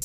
Hi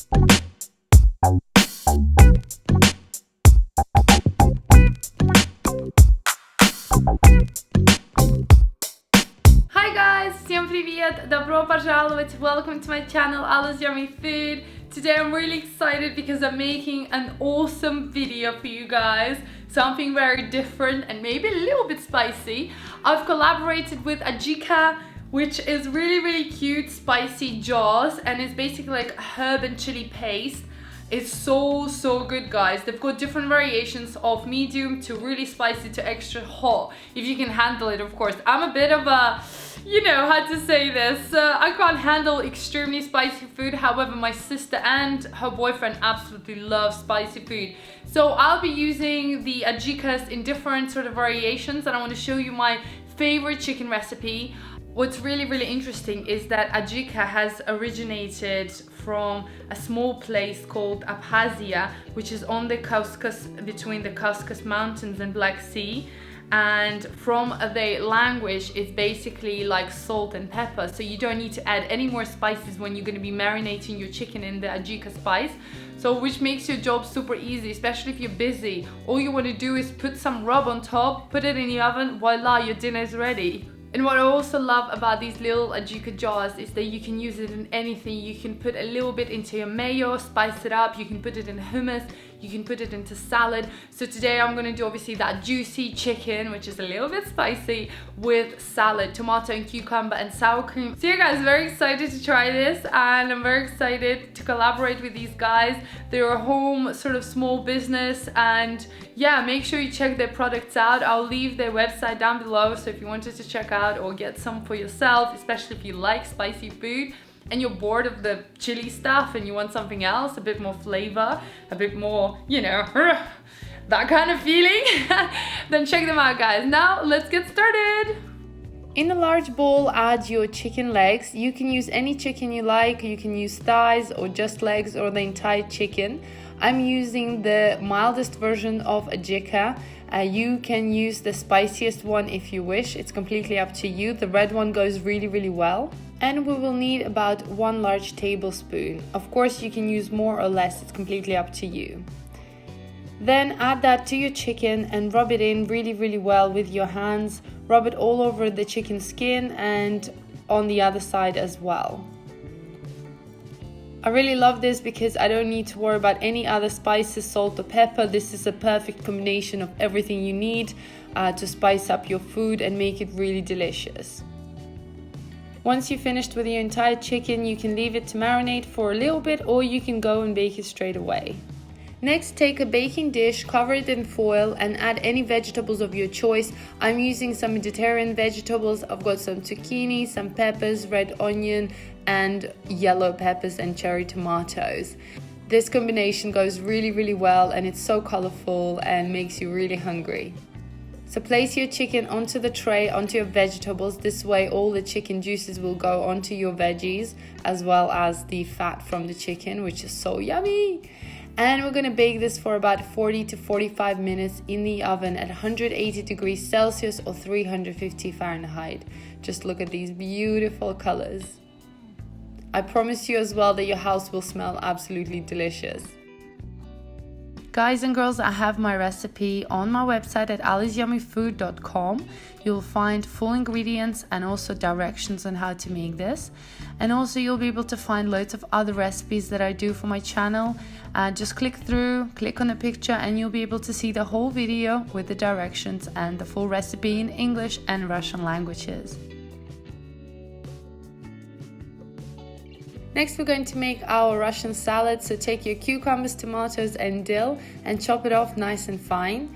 guys, всем привет! Добро пожаловать! Welcome to my channel, Alice Yummy Food. Today I'm really excited because I'm making an awesome video for you guys. Something very different and maybe a little bit spicy. I've collaborated with Ajika, which is really cute spicy jaws, and it's basically like herb and chili paste. It's so good, guys. They've got different variations of medium to really spicy to extra hot, if you can handle it, of course. I'm a bit of a, you know how to say this, I can't handle extremely spicy food. However, my sister and her boyfriend absolutely love spicy food. So I'll be using the Ajikas in different sort of variations, and I want to show you my favorite chicken recipe. What's really interesting is that Ajika has originated from a small place called Abkhazia, which is on the Caucasus, between the Caucasus Mountains and Black Sea. And from the language, it's basically like salt and pepper, so you don't need to add any more spices when you're going to be marinating your chicken in the Ajika spice. So which makes your job super easy, especially if you're busy. All you want to do is put some rub on top, put it in the oven, voila, your dinner is ready. And what I also love about these little Ajika jars is that you can use it in anything. You can put a little bit into your mayo, spice it up. You can put it in hummus. You can put it into salad. So today I'm going to do obviously that juicy chicken, which is a little bit spicy, with salad, tomato and cucumber and sour cream. So yeah guys, very excited to try this, and I'm very excited to collaborate with these guys. They're a home sort of small business, and yeah, make sure you check their products out. I'll leave their website down below, so if you wanted to check out or get some for yourself, especially if you like spicy food and you're bored of the chili stuff and you want something else, a bit more flavor, a bit more, you know, that kind of feeling, then check them out, guys. Now let's get started. In a large bowl, add your chicken legs. You can use any chicken you like. You can use thighs or just legs or the entire chicken. I'm using the mildest version of Ajika. You can use the spiciest one if you wish. It's completely up to you. The red one goes really well. And we will need about 1 large tablespoon. Of course, you can use more or less. It's completely up to you. Then add that to your chicken and rub it in really well with your hands. Rub it all over the chicken skin and on the other side as well. I really love this because I don't need to worry about any other spices, salt or pepper. This is a perfect combination of everything you need to spice up your food and make it really delicious. Once you've finished with your entire chicken, you can leave it to marinate for a little bit, or you can go and bake it straight away. Next, take a baking dish, cover it in foil and add any vegetables of your choice. I'm using some Mediterranean vegetables. I've got some zucchini, some peppers, red onion and yellow peppers and cherry tomatoes. This combination goes really well, and it's so colorful and makes you really hungry. So place your chicken onto the tray, onto your vegetables. This way all the chicken juices will go onto your veggies, as well as the fat from the chicken, which is so yummy. And we're gonna bake this for about 40 to 45 minutes in the oven at 180 degrees Celsius or 350 Fahrenheit. Just look at these beautiful colors. I promise you as well that your house will smell absolutely delicious. Guys and girls, I have my recipe on my website at aliceYummyFood.com. You'll find full ingredients and also directions on how to make this. And also you'll be able to find loads of other recipes that I do for my channel. Just click through, click on the picture, and you'll be able to see the whole video with the directions and the full recipe in English and Russian languages. Next, we're going to make our Russian salad. So take your cucumbers, tomatoes and dill and chop it off nice and fine.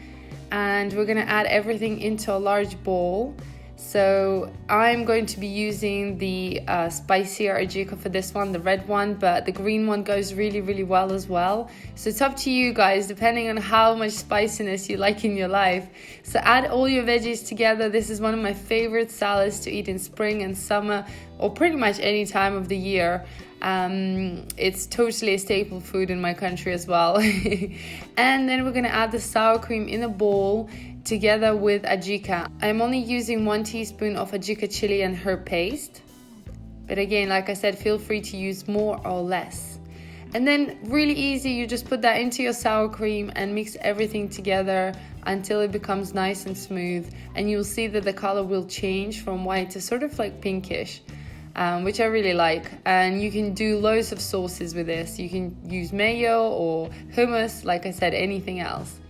And we're going to add everything into a large bowl. So I'm going to be using the spicier Ajika for this one, the red one, but the green one goes really well as well. So it's up to you guys, depending on how much spiciness you like in your life. So add all your veggies together. This is one of my favorite salads to eat in spring and summer, or pretty much any time of the year. It's totally a staple food in my country as well. And then we're gonna add the sour cream in a bowl together with Ajika. I'm only using 1 teaspoon of Ajika chili and herb paste. But again, like I said, feel free to use more or less. And then really easy, you just put that into your sour cream and mix everything together until it becomes nice and smooth. And you'll see that the color will change from white to sort of like pinkish, which I really like. And you can do loads of sauces with this. You can use mayo or hummus, like I said, anything else.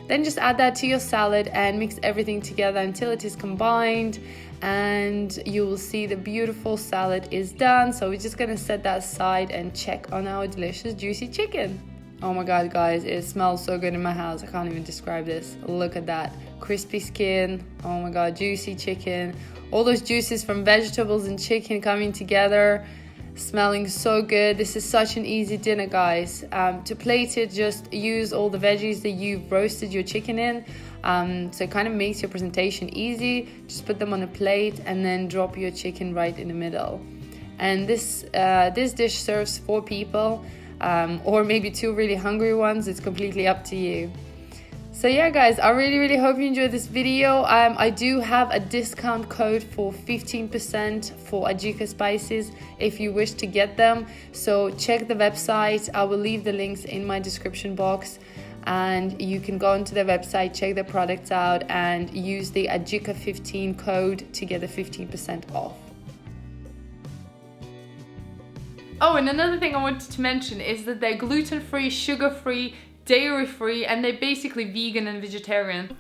Then just add that to your salad and mix everything together until it is combined, and you will see the beautiful salad is done. So we're just gonna set that aside and check on our delicious juicy chicken. Oh my god, guys, it smells so good in my house. I can't even describe this. Look at that crispy skin. Oh my god, juicy chicken. All those juices from vegetables and chicken coming together, smelling so good. This is such an easy dinner, guys. To plate it, just use all the veggies that you've roasted your chicken in. So it kind of makes your presentation easy. Just put them on a plate and then drop your chicken right in the middle. And this dish serves 4 people, or maybe 2 really hungry ones. It's completely up to you. So yeah, guys, I really hope you enjoyed this video. I do have a discount code for 15% for Ajika spices if you wish to get them. So check the website. I will leave the links in my description box, and you can go onto their website, check their products out, and use the Ajika 15 code to get the 15% off. Oh, and another thing I wanted to mention is that they're gluten-free, sugar-free, dairy-free, and they're basically vegan and vegetarian.